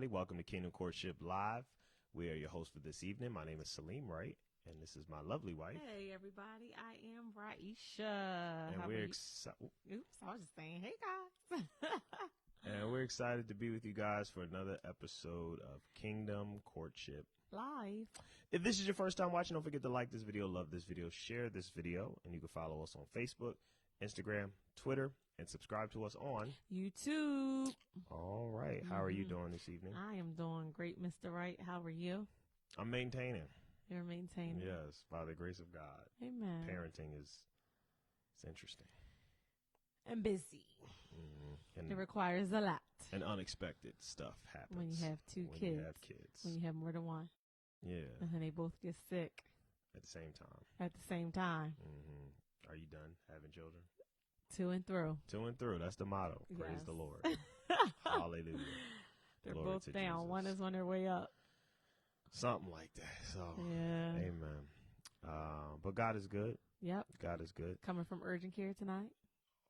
everybody. Welcome to Kingdom Courtship Live. We are your hosts for this evening. My name is Saleem, Wright, and this is my lovely wife. Hey, everybody. I am Rahisha. And we're excited. Oops, I was just saying, hey, guys. And we're excited to be with you guys for another episode of Kingdom Courtship Live. If this is your first time watching, don't forget to like this video, love this video, share this video, and you can follow us on Facebook, Instagram, Twitter, and subscribe to us on YouTube. All right. How are you doing this evening? I am doing great, Mr. Wright. How are you? I'm maintaining. You're maintaining. Yes, by the grace of God. Amen. Parenting is interesting. And busy. And it requires a lot. And unexpected stuff happens. When you have two kids. When you have kids. When you have more than one. Yeah. And then they both get sick. At the same time. At the same time. Mm-hmm. Are you done having children? To and through. To and through. That's the motto. Praise the Lord. Hallelujah. They're Glory both to down. Jesus. One is on their way up. Something like that. So, yeah. Amen. But God is good. Yep. God is good. Coming from urgent care tonight.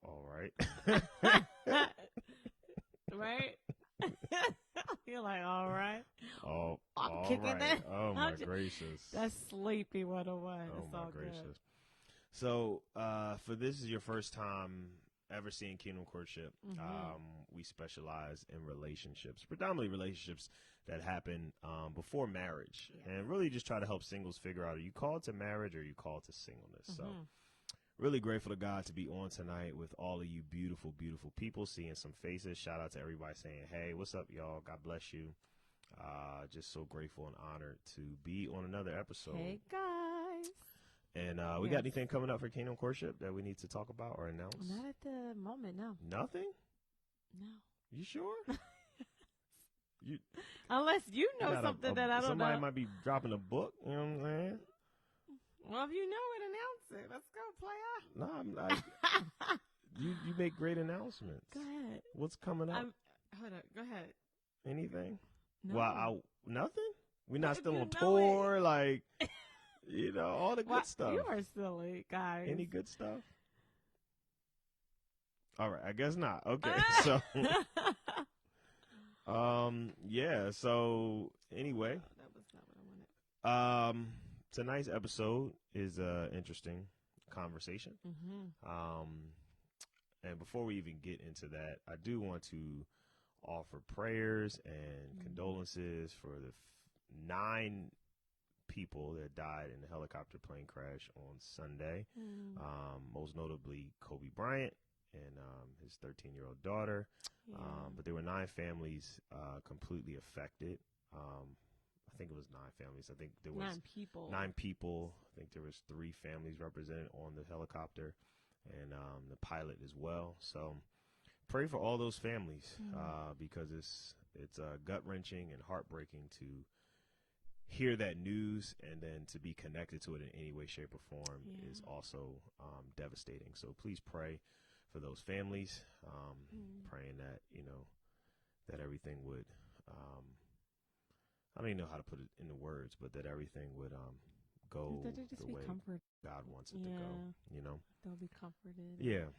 All right. Right? You're like, all right. Oh, I'm kicking right. it. Oh, my gracious. That's sleepy 101. Oh, It's my all gracious. good. So, for this is your first time ever seeing Kingdom Courtship, we specialize in relationships, predominantly relationships that happen before marriage, and really just try to help singles figure out, are you called to marriage or are you called to singleness? So really grateful to God to be on tonight with all of you beautiful, beautiful people, seeing some faces. Shout out to everybody saying, hey, what's up, y'all? God bless you. Just so grateful and honored to be on another episode. Hey, guys. And we got anything coming up for Kingdom Courtship that we need to talk about or announce? Not at the moment, no. Nothing? No. You sure? Unless you know something that I don't know. Somebody might be dropping a book, you know what I'm saying? Well, if you know it, announce it. Let's go, player. No, I'm not. you make great announcements. Go ahead. What's coming up? Hold up. Go ahead. Anything? No. Well, nothing? We're not still on know tour, like... You know, all the good stuff. You are silly, guys. Any good stuff? All right, I guess not. Okay, so, yeah. So anyway, that was not what I wanted. Tonight's episode is interesting conversation. And before we even get into that, I do want to offer prayers and condolences for the 9 people that died in the helicopter plane crash on Sunday. Most notably Kobe Bryant and his 13-year-old daughter. But there were 9 families completely affected. I think it was 9 families. I think there was 9 people. 9 people. I think there was 3 families represented on the helicopter and the pilot as well. So pray for all those families because it's gut-wrenching and heartbreaking to hear that news, and then to be connected to it in any way, shape, or form is also devastating. So please pray for those families, praying that, that everything would, I don't even know how to put it into words, but that everything would go the way God wants it to go, They'll be comforted. Yeah.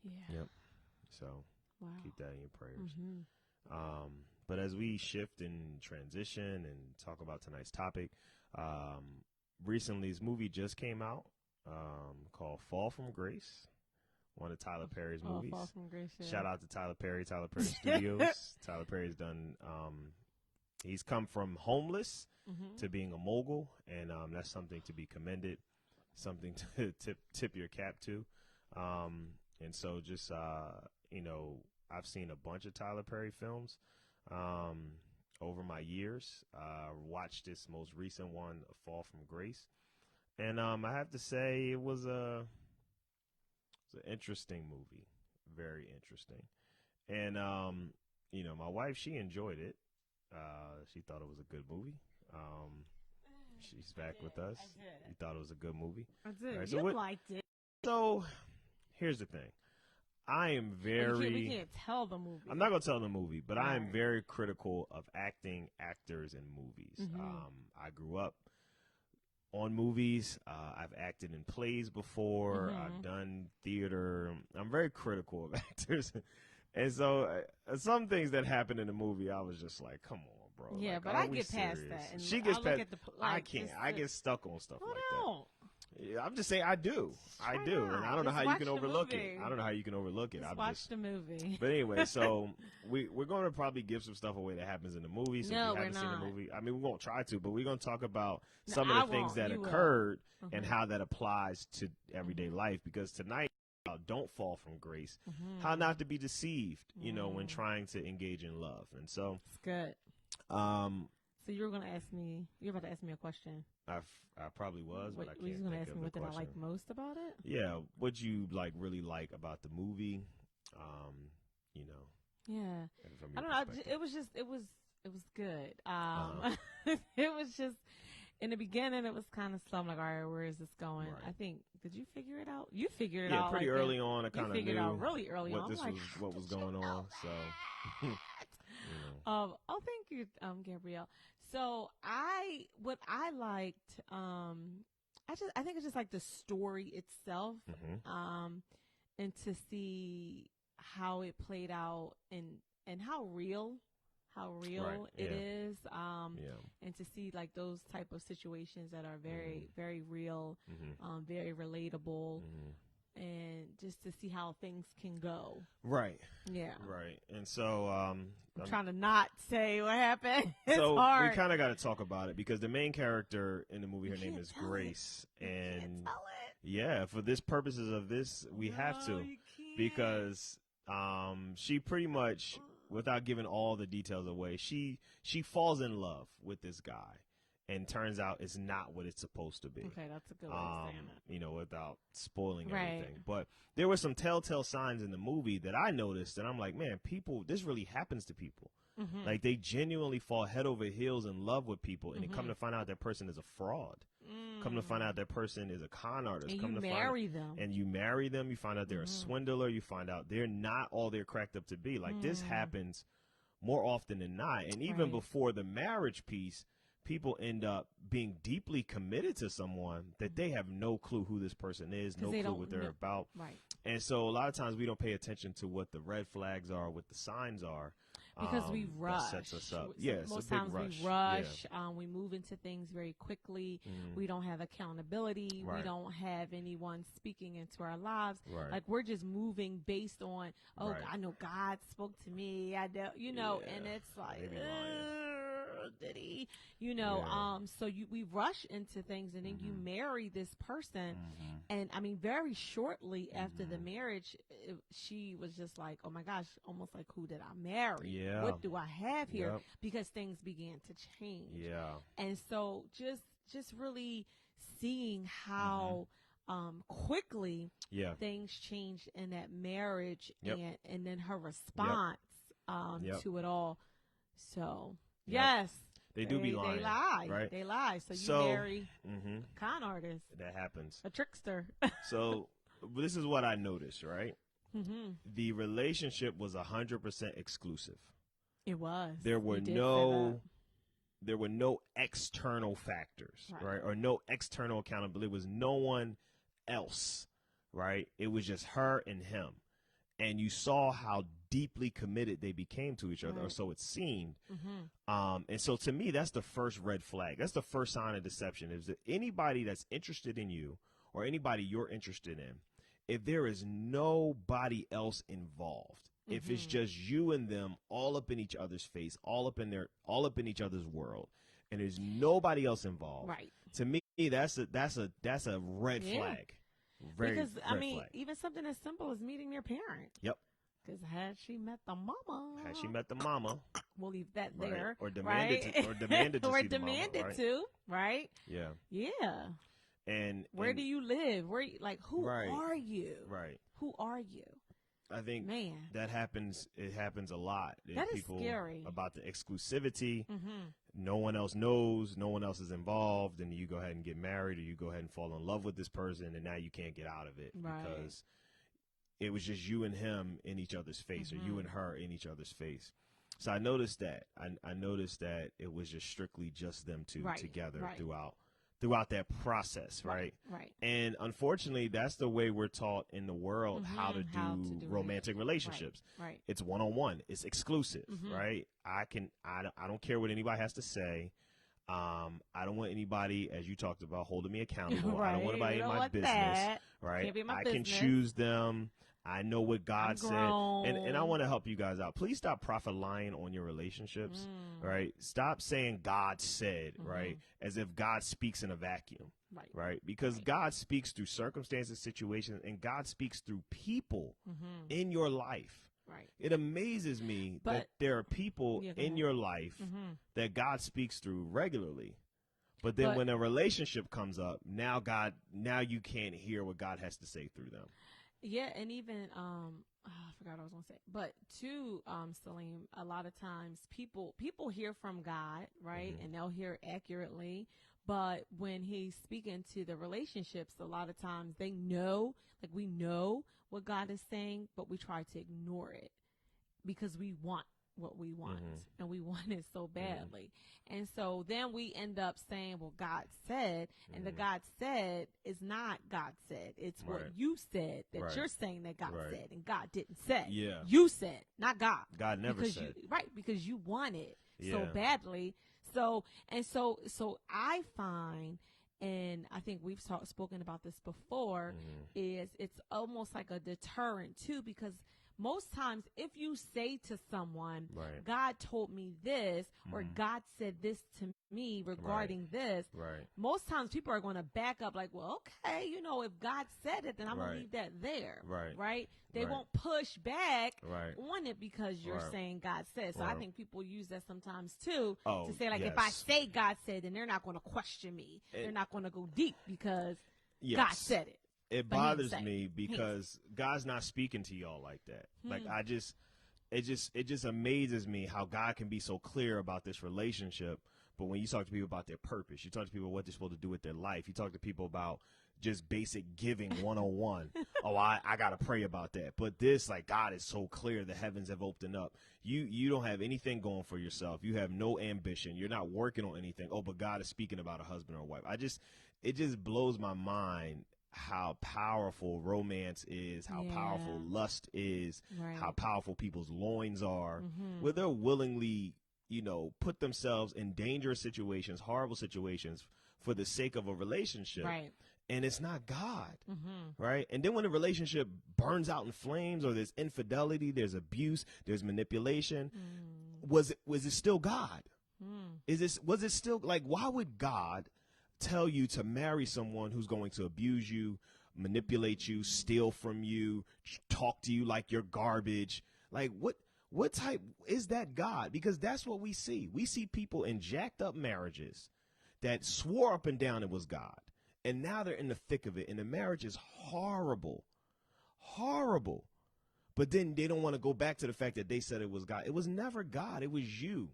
Yeah. Yep. So keep that in your prayers. But as we shift and transition and talk about tonight's topic, recently this movie just came out called Fall from Grace, one of Tyler Perry's movies. Fall from Grace, yeah. Shout out to Tyler Perry Studios. Tyler Perry's done, he's come from homeless to being a mogul, and that's something to be commended, something to tip your cap to. And so just, I've seen a bunch of Tyler Perry films over my years. Watched this most recent one, Fall from Grace, and I have to say it was an interesting movie, very interesting. And my wife, she enjoyed it. She thought it was a good movie. She's back with us. You thought it was a good movie. I did. Right, so you liked it. So here's the thing. I am very... We can't tell the movie. I'm not going to tell the movie, but I am very critical of actors in movies. I grew up on movies. I've acted in plays before. I've done theater. I'm very critical of actors And so some things that happened in the movie, I was just like, come on, bro. Yeah, like, but are I we get past serious? that. And She I gets look past. at the, I like, can't. just I get stuck on stuff Hold like that. on. Yeah, I'm just saying I do. I Try do. not. And I don't know Just how you watch can the overlook it. movie. I don't know how you can overlook it. Just I'm watch just. the movie. But anyway, so we're going to probably give some stuff away that happens in the movie. So No, if you we're haven't seen the not. movie, I mean, we won't try to, but we're going to talk about No, some I of the things won't. that You will. occurred and Mhm. how that applies to everyday life. Because tonight, don't fall from grace. Mhm. How not to be deceived, when Mm. trying to engage in love. And so, It's good. um, So you were going to ask me, you're about to ask me a question. I probably was, but I Were you can't going to think ask of me the what did I question. like most about it? Yeah, what you really like about the movie, Yeah. from I your don't know. perspective. It was good. Uh-huh. It was just, in the beginning, it was kind of slow. I'm like, all right, where is this going? Right. I think, did you figure it out? You figured it Yeah, out. pretty like early on. I kind of figured knew it out really early what on. this I'm like, was, how what was did you going know on. So, that? Oh, thank you, Gabrielle. So what I liked, I think it's just like the story itself, and to see how it played out and how real Right, it yeah. is, and to see like those type of situations that are very, very real, very relatable, and just to see how things can go. Right, Yeah. right. And so, I'm trying to not say what happened. It's so hard. we kind of got to talk about it because the main character in the movie, her name can't is tell it. Grace, You and can't tell it. yeah, for this purposes of this, we have to, No, you can't. because she pretty much, without giving all the details away, she falls in love with this guy, and turns out it's not what it's supposed to be. Okay, that's a good way of saying it. Without spoiling Right. everything. But there were some telltale signs in the movie that I noticed, and I'm like, man, this really happens to people. Mm-hmm. Like, they genuinely fall head over heels in love with people, and then come to find out that person is a fraud. Come to find out that person is a con artist. And come you to marry them. And you marry them. You find out they're a swindler. You find out they're not all they're cracked up to be. Like, this happens more often than not. And even Right. before the marriage piece, people end up being deeply committed to someone that they have no clue who this person is, no clue what they're about. Right. And so a lot of times we don't pay attention to what the red flags are, what the signs are. Because we rush. That sets us up. So Yeah, it's most a big times rush. we rush. We move into things very quickly. Mm. We don't have accountability. Right. We don't have anyone speaking into our lives. Right. Like, we're just moving based on, Right. I know God spoke to me. I know, Yeah. and it's like, They be lying. did he? Yeah. So we rush into things, and then you marry this person. And I mean, very shortly after the marriage, she was just like, oh my gosh, almost like, who did I marry? Yeah. What do I have here? Yep. Because things began to change. Yeah. And so just really seeing how quickly Yeah. things changed in that marriage, Yep. and then her response Yep. to it all. So, Yep. yes. They do be lying. They lie. Right? They lie. So you So- marry Mm-hmm. a con artist, That happens. a trickster. So this is what I noticed, right? Mm-hmm. The relationship was 100% exclusive. It was. There were You did say no external factors, Right. right? Or no external accountability. It was no one else, right? It was just her and him. And you saw how deeply committed they became to each other, or Right. so it seemed. Mm-hmm. And so to me, that's the first red flag. That's the first sign of deception. Is that anybody that's interested in you, or anybody you're interested in, if there is nobody else involved, if it's just you and them all up in each other's face, all up in each other's world, and there's nobody else involved, Right. to me, that's a red Yeah. flag. Very Because, red flag. even something as simple as meeting their parent. Yep. Because had she met the mama, Had she met the mama, we'll leave that right? there. Or demanded right? to, or demanded to or see the mama, demanded right? to, right? Yeah. Yeah. And Where do you live? Who Right. are you? Right. Who are you? I think Man. that happens. It happens a lot. That is People scary. about the exclusivity. Mm-hmm. No one else knows. No one else is involved, and you go ahead and get married, or you go ahead and fall in love with this person, and now you can't get out of it Right. because it was just you and him in each other's face, or you and her in each other's face. So I noticed that. I noticed that it was just strictly just them two Right, together right. throughout throughout that process, right? Right. And unfortunately, that's the way we're taught in the world how to do romantic relationships. Right. It's one-on-one. It's exclusive, right? I don't care what anybody has to say. I don't want anybody, as you talked about, holding me accountable. Right. I don't want anybody in my business, that. right? Can't be my I business. can choose them. I know what God said. And I want to help you guys out. Please stop prophet lying on your relationships, right? Stop saying God said, right? As if God speaks in a vacuum, right? Because God speaks through circumstances, situations, and God speaks through people in your life. Right. It amazes me that there are people in your life that God speaks through regularly. But then when a relationship comes up, now you can't hear what God has to say through them. Yeah, and even I forgot what I was gonna say. But too, Saleem, a lot of times people hear from God, right? And they'll hear accurately. But when he's speaking to the relationships, a lot of times they know, like we know what God is saying, but we try to ignore it because we want what we want and we want it so badly. And so then we end up saying, well, God said, and the God said is not God said. It's what you said that you're saying that God said, and God didn't say. Yeah. You said, not God. God never said. Because you want it so badly. So I find, and I think we've spoken about this before, is it's almost like a deterrent too, because most times if you say to someone, God told me this, or God said this to me regarding this, most times people are going to back up like, well, okay, if God said it, then I'm going to leave that there, right? They won't push back on it because you're saying God said. So I think people use that sometimes too, to say like, if I say God said, then they're not going to question me. They're not going to go deep because God said it. It bothers me because God's not speaking to y'all like that. Like it just amazes me how God can be so clear about this relationship. But when you talk to people about their purpose, you talk to people what they're supposed to do with their life. You talk to people about just basic giving 101. I got to pray about that. But this, like, God is so clear. The heavens have opened up. You don't have anything going for yourself. You have no ambition. You're not working on anything. But God is speaking about a husband or a wife. It just blows my mind how powerful romance is, how powerful lust is, how powerful people's loins are, where they're willingly, put themselves in dangerous situations, horrible situations for the sake of a relationship. Right. And it's not God, right? And then when the relationship burns out in flames, or there's infidelity, there's abuse, there's manipulation, was it still God? Was it still, like, why would God tell you to marry someone who's going to abuse you, manipulate you, steal from you, talk to you like you're garbage? Like, what type is that God? Because that's what we see. We see people in jacked up marriages that swore up and down it was God. And now they're in the thick of it. And the marriage is horrible. Horrible. But then they don't want to go back to the fact that they said it was God. It was never God. It was you.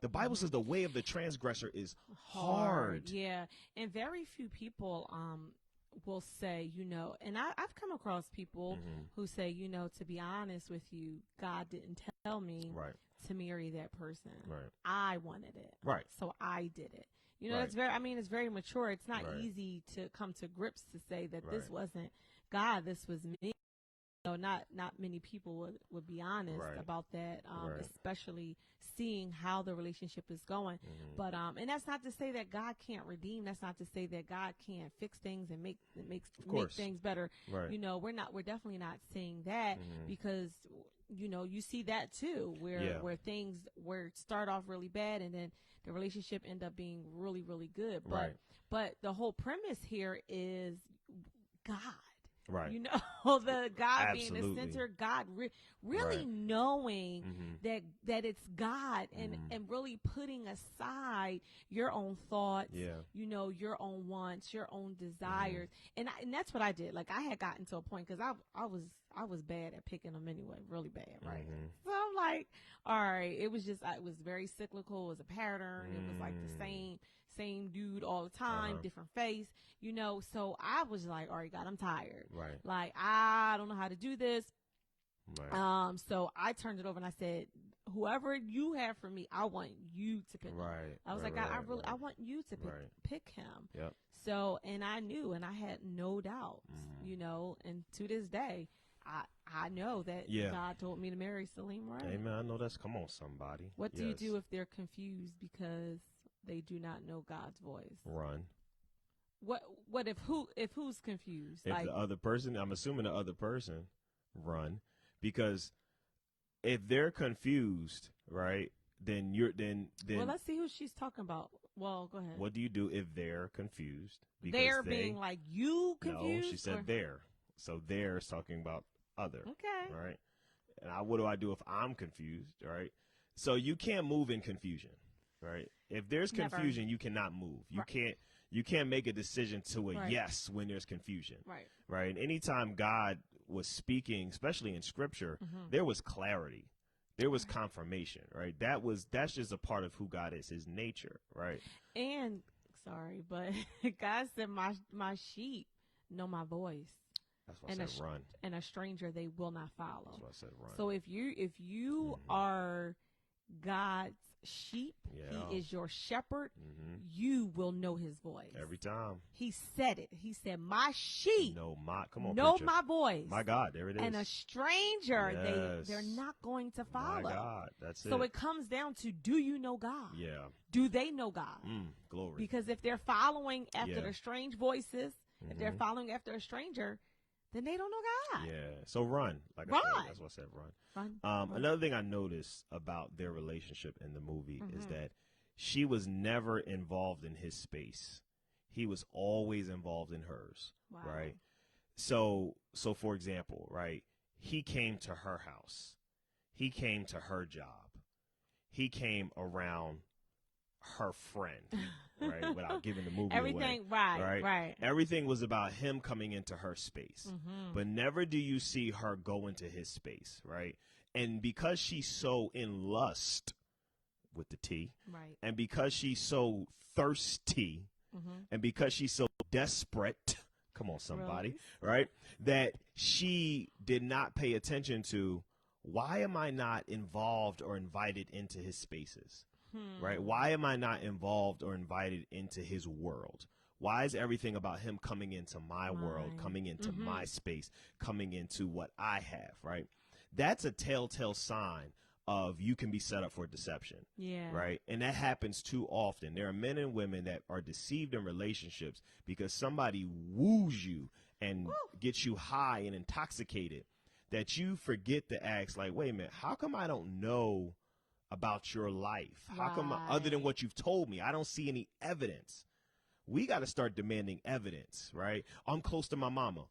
The Bible says the way of the transgressor is hard. Yeah. And very few people will say, and I've come across people who say, to be honest with you, God didn't tell me to marry that person. Right. I wanted it. Right. So I did it. It's it's very mature. It's not easy to come to grips to say that this wasn't God, this was me. Not many people would be honest about that, especially seeing how the relationship is going. But and that's not to say that God can't redeem. That's not to say that God can't fix things and make things better. Right. We're definitely not saying that, because you see that too, where things start off really bad and then the relationship end up being really, really good. But the whole premise here is God. Right. The God being the center, God really knowing that it's God, and really putting aside your own thoughts, your own wants, your own desires. And that's what I did. Like, I had gotten to a point, because I was bad at picking them anyway, really bad, right? So I'm like, all right, it was very cyclical. It was a pattern. It was like the same dude all the time, different face, so I was like, all right, God, I'm tired. Right. Like, I don't know how to do this. Right. So I turned it over and I said, whoever you have for me, I want you to pick him. Right. I was right, like, right, I right. want you to pick him. Yep. So, and I knew, and I had no doubt, and to this day, I know that God told me to marry Saleem Wright. Amen. I know that's, come on, somebody. What do you do if they're confused because they do not know God's voice? Run. What if who's confused? If the other person, I'm assuming the other person, run, because if they're confused, right, then well, let's see who she's talking about. Well, go ahead. What do you do if they're confused? Because they're being like you confused. No, she said they're. So they're is talking about other. Okay. Right. And what do I do if I'm confused? Right. So you can't move in confusion. Right. If there's confusion, you cannot move. You can't make a decision to a yes when there's confusion. Right. Right. And anytime God was speaking, especially in Scripture, there was clarity. There was confirmation, right? That's just a part of who God is, his nature, right? And sorry, but God said, "My sheep know my voice." That's why I said run. And a stranger they will not follow. That's why I said run. So if you are God's sheep, he is your shepherd, you will know his voice. Every time. He said it. He said, "My sheep know preacher. my voice." My God, there it is. And a stranger, they're not going to follow. My God, that's it. So it comes down to, do you know God? Yeah. Do they know God? Glory. Because if they're following after the strange voices, if they're following after a stranger, then they don't know God. Yeah. So run. Like I said, that's what I said, run. Run. Another thing I noticed about their relationship in the movie is that she was never involved in his space. He was always involved in hers. Wow. Right. So for example, right, he came to her house. He came to her job. He came around her friend, right? Without giving the movie everything away. Right. Everything was about him coming into her space. But never do you see her go into his space, right? And because she's so in lust with the T, right, and because she's so thirsty, and because she's so desperate, come on, somebody, right? That she did not pay attention to, why am I not involved or invited into his spaces? Right? Why am I not involved or invited into his world? Why is everything about him coming into my world, coming into my space, coming into what I have, right? That's a telltale sign of you can be set up for deception. Yeah. Right? And that happens too often. There are men and women that are deceived in relationships because somebody woos you and gets you high and intoxicated, that you forget to ask, like, wait a minute, how come I don't know about your life? How come, other than what you've told me, I don't see any evidence? We got to start demanding evidence, right? I'm close to my mama.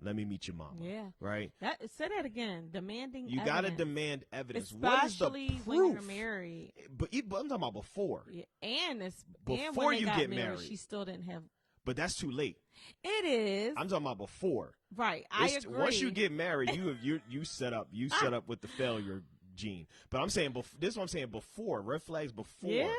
Let me meet your mama. Yeah. Right? Say that again. Demanding evidence. You got to demand evidence. Especially what is the proof? when you're married. But I'm talking about before. Yeah. And before when they you got get married, she still didn't have. But that's too late. It is. I'm talking about before. Right. I agree. Once you get married, you set up with the failure gene. But I'm saying this is what I'm saying before. Red flags before. Yeah.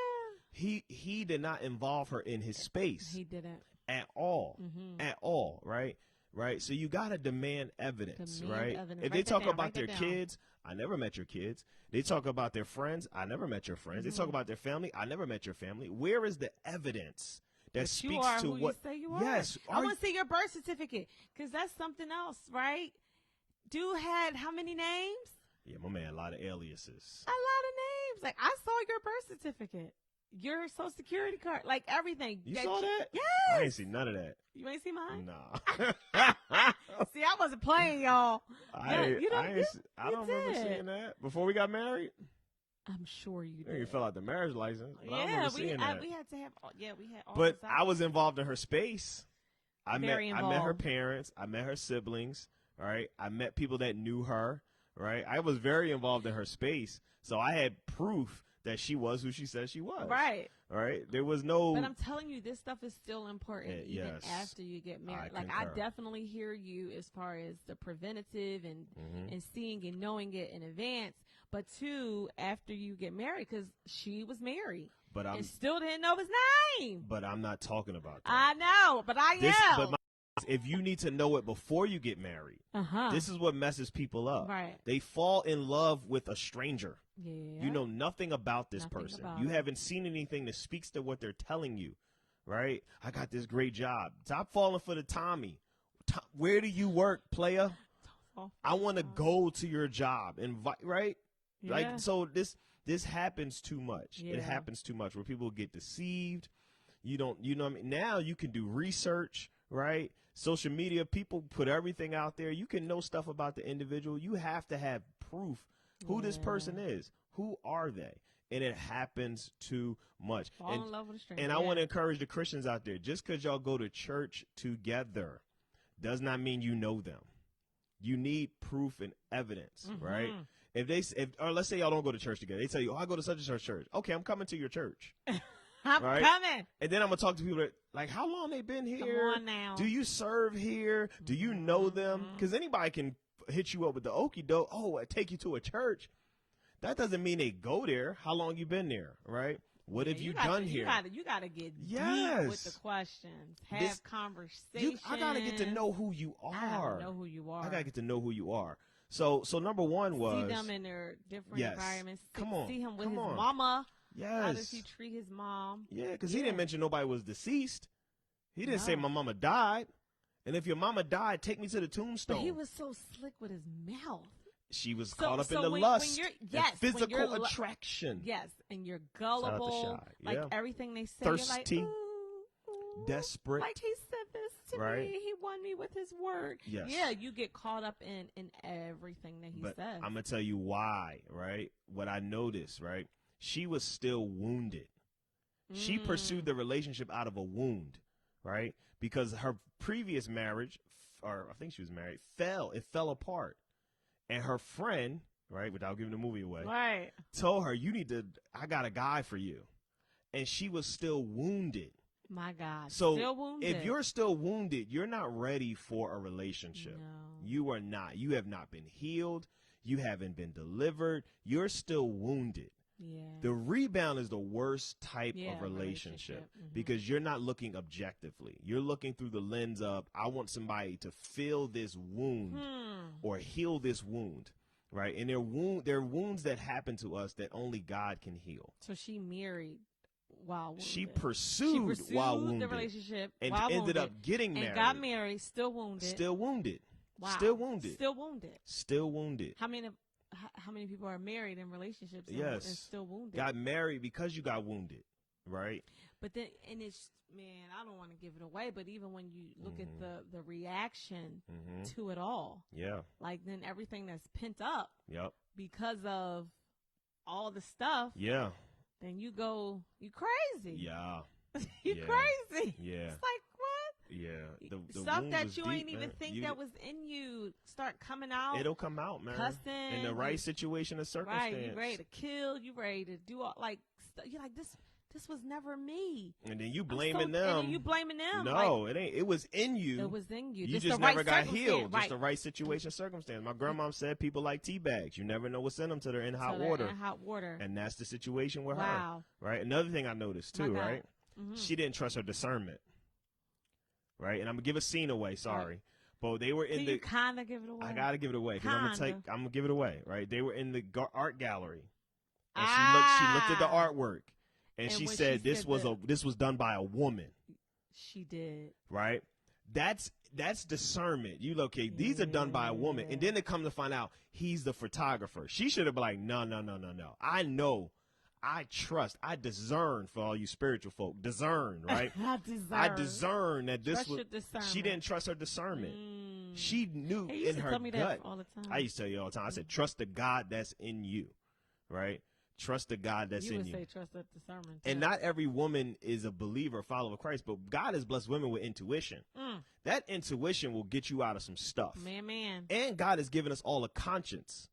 He did not involve her in his space. He didn't. At all. At all, right? Right? So you got to demand evidence, right? If they talk about their kids, I never met your kids. They talk about their friends, I never met your friends. They talk about their family, I never met your family. Where is the evidence that speaks to who what you say you are? Yes. I want to see your birth certificate, because that's something else, right? Dude had how many names? Yeah, my man, a lot of aliases. A lot of names. Like, I saw your birth certificate, your social security card, like everything. You saw that? Yes. I ain't seen none of that. You ain't see mine? Nah. See, I wasn't playing, y'all. I don't remember seeing that before we got married. I'm sure you did. You fill out the marriage license. But I don't yeah, remember seeing that. we had to have. We had. All but I was involved in her space. I met involved. her parents. I met her siblings. Right. I met people that knew her. Right. I was very involved in her space, so I had proof that she was who she said she was. Right. Right. There was no. But I'm telling you, this stuff is still important even after you get married. I definitely hear you as far as the preventative and seeing and knowing it in advance. But two, after you get married, because she was married, and still didn't know his name. But I'm not talking about that. I know, but I am. But if you need to know it before you get married, this is what messes people up. Right. They fall in love with a stranger. Yeah. You know nothing about this Nothing person. about You it. haven't seen anything that speaks to what they're telling you, right? I got this great job. Stop falling for the Tommy. Where do you work, player? I want to go to your job. Right? Yeah. Like, so this happens too much. Yeah. It happens too much where people get deceived. You know what I mean? Now you can do research, right? Social media, people put everything out there. You can know stuff about the individual. You have to have proof who this person is. Who are they? And it happens too much. Fall in love with a stranger. And I want to encourage the Christians out there, just because y'all go to church together does not mean you know them. You need proof and evidence, right? Or let's say y'all don't go to church together. They tell you, oh, I go to such and such church. Okay, I'm coming to your church. I'm coming. And then I'm going to talk to people that, like, how long they been here? Come on now. Do you serve here? Do you know them? Because anybody can hit you up with the okie doke. Oh, I take you to a church. That doesn't mean they go there. How long you been there, right? What have you done here? You got to get deep with the questions. Have conversations. I got to get to know who you are. I got to know who you are. I got to get to know who you are. So number one was. See them in their different environments. Come on. See him with his mama. Yes. How does he treat his mom? Yeah, because he didn't mention nobody was deceased. He didn't say my mama died. And if your mama died, take me to the tombstone. But he was so slick with his mouth. She was caught up in the lust and physical attraction. Yes, and you're gullible. Like everything they say, thirsty, you're like, ooh, desperate. Like he said this to me. He won me with his word. Yes. Yeah, you get caught up in everything that he says. I'm going to tell you why, right? What I noticed, right? She was still wounded. She pursued the relationship out of a wound, right? Because her previous marriage, or I think she was married, it fell apart. And her friend, right, without giving the movie away, told her, I got a guy for you. And she was still wounded. My God. So still wounded. If you're still wounded, you're not ready for a relationship. No. You are not. You have not been healed. You haven't been delivered. You're still wounded. Yeah. The rebound is the worst type of relationship because you're not looking objectively. You're looking through the lens of, I want somebody to fill this wound or heal this wound, right? And there are wounds that happen to us that only God can heal. So she married while wounded. She pursued while wounded. The relationship and while ended wounded, up getting married. And got married, still wounded. Still wounded. Wow. Still wounded. Still wounded. Still wounded. How many people are married in relationships and still wounded? Got married because you got wounded, right? But then, and it's, man, I don't want to give it away, but even when you look at the reaction to it all, like then everything that's pent up, because of all the stuff, then you crazy, you crazy, it's like what? Yeah, the stuff that you deep, ain't even think that was in you start coming out. It'll come out, man. Cussing in the right situation and circumstance. Right, you ready to kill? You ready to do all like stuff? You're like this. This was never me. And then you blaming them. And then you blaming them. No, like, it ain't. It was in you. It was in you. You just never got healed. Just the right situation, circumstance. My grandma said people like tea bags. You never know what's in them till they're in hot water. In hot water. And that's the situation with her. Right. Another thing I noticed too. Right. She didn't trust her discernment. Right. And I'm gonna give a scene away. Sorry. But they were in you kind of give it away. I gotta give it away because I'm gonna give it away. Right. They were in the art gallery. And she looked at the artwork. And she said this was done by a woman. She did. Right? That's discernment. You look, okay, these are done by a woman. And then they come to find out he's the photographer. She should have been like, no. I know. I trust. I discern for all you spiritual folk. Discern, right? I discern that this was. She didn't trust her discernment. She knew in her gut. All the time. I used to tell you all the time. I said, trust the God that's in you. Right? Trust the God that's in you. You would say trust that discernment. And not every woman is a believer or follower of Christ, but God has blessed women with intuition. That intuition will get you out of some stuff. Man. And God has given us all a conscience.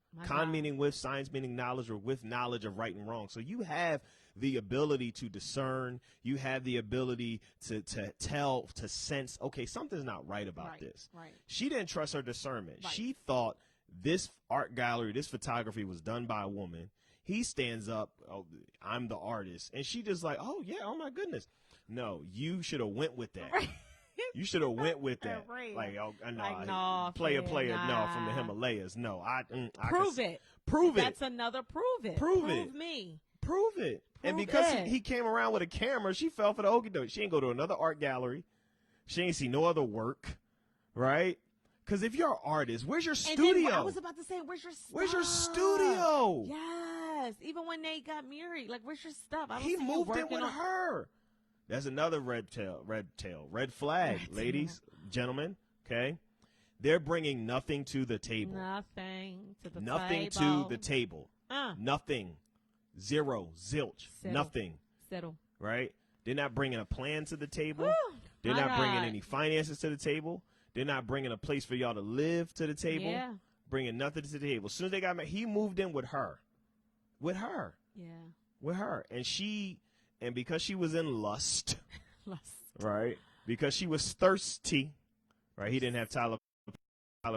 Meaning with, science meaning knowledge, or with knowledge of right and wrong. So you have the ability to discern. You have the ability to tell, to sense, okay, something's not right about this. Right. She didn't trust her discernment. Right. She thought this art gallery, this photography was done by a woman. He stands up, oh, I'm the artist. And she just like, oh, yeah, oh, my goodness. No, you should have went with that. Right. You should have went with that. Right. Like, oh, no, Like, no, player, nah. no, from the Himalayas. No, Prove it. Prove it. That's another prove it. Prove it. Me. Prove it. And because he came around with a camera, she fell for the okie doke. She ain't go to another art gallery. She ain't see no other work, right? Because if you're an artist, where's your studio? I was about to say, where's your stuff? Where's your studio? Yes. Even when they got married, like, where's your stuff? He moved in with her. That's another red flag, ladies, gentlemen, okay? They're bringing nothing to the table. Nothing to the table. Nothing. Zero. Zilch. Settle. Nothing. Settle. Right? They're not bringing a plan to the table. Woo, They're not bringing any finances to the table. They're not bringing a place for y'all to live to the table. Yeah. Bringing nothing to the table. As soon as they got married, he moved in with her. With her. Yeah. With her. And because she was in lust. Right? Because she was thirsty. Right? He didn't have Tyler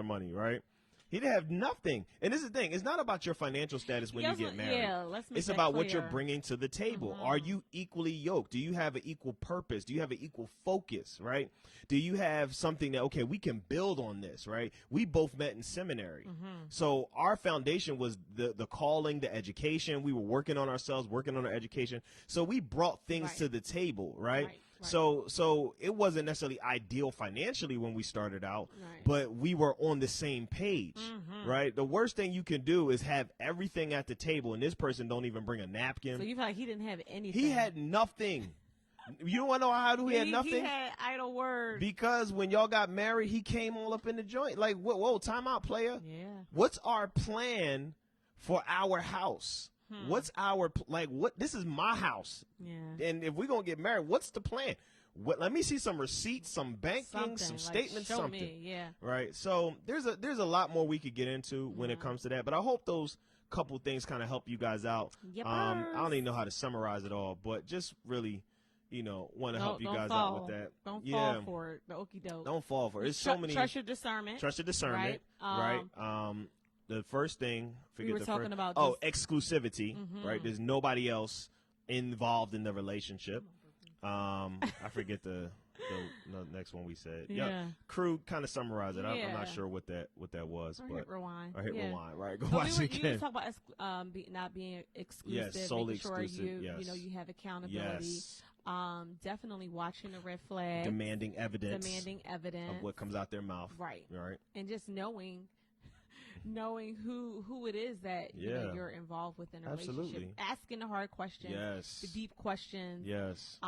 money, right? He didn't have nothing. And this is the thing. It's not about your financial status when you get married. Yeah, let's make it's that about clear. what you're bringing to the table. Mm-hmm. Are you equally yoked? Do you have an equal purpose? Do you have an equal focus, right? Do you have something that, okay, we can build on this, right? We both met in seminary. Mm-hmm. So our foundation was the calling, the education. We were working on ourselves, working on our education. So we brought things to the table, right? So it wasn't necessarily ideal financially when we started out, but we were on the same page, right? The worst thing you can do is have everything at the table, and this person don't even bring a napkin. So you feel like he didn't have anything. He had nothing. You want to know how he had nothing? He had idle words. Because when y'all got married, he came all up in the joint. Like, whoa, time out, player. Yeah. What's our plan for our house? What's what? This is my house. Yeah. And if we're going to get married, what's the plan? Let me see some receipts, some banking, some statements, show something. Me, yeah. Right. So there's a lot more we could get into when it comes to that. But I hope those couple things kind of help you guys out. Yep. I don't even know how to summarize it all, but just really, want to help you guys out with that. Don't fall for it. The okie doke. Don't fall for it. There's so many. Trust your discernment. Trust your discernment. Right. The first thing, we were talking about exclusivity, right? There's nobody else involved in the relationship. I forget the next one we said. Yeah. Crew kind of summarized it. Yeah. I'm not sure what that was, or but hit rewind. Rewind. Right, go watch it again. You talk about not being exclusive. Yes, solely making sure exclusive. you have accountability. Yes. Definitely watching the red flag. Demanding evidence of what comes out their mouth. Right. Right. And just knowing who it is that you're involved with in a relationship. Asking the hard questions. Yes. The deep questions. Yes.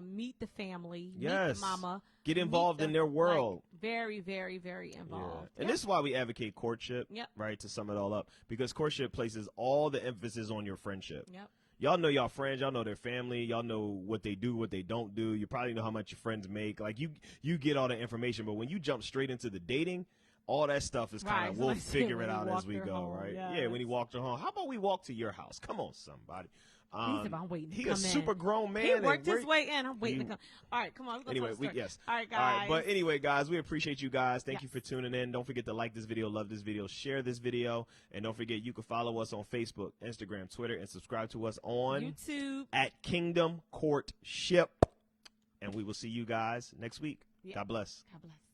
Meet the family. Yes. Meet the mama. Get involved in their world. Like, very, very, very involved. Yeah. And this is why we advocate courtship, right, to sum it all up. Because courtship places all the emphasis on your friendship. Yep. Y'all know y'all friends. Y'all know their family. Y'all know what they do, what they don't do. You probably know how much your friends make. Like, you get all the information. But when you jump straight into the dating, all that stuff is kind of, we'll figure it out as we go, home, right? yes. Yeah, when he walked her home. How about we walk to your house? Come on, somebody. He said, I'm waiting to He's come a super grown man. He worked his way in. I'm waiting to come. All right, come on. Let's anyway, All right, guys. All right, but anyway, guys, we appreciate you guys. Thank you for tuning in. Don't forget to like this video, love this video, share this video. And don't forget, you can follow us on Facebook, Instagram, Twitter, and subscribe to us on YouTube at Kingdom Courtship. And we will see you guys next week. God bless. God bless.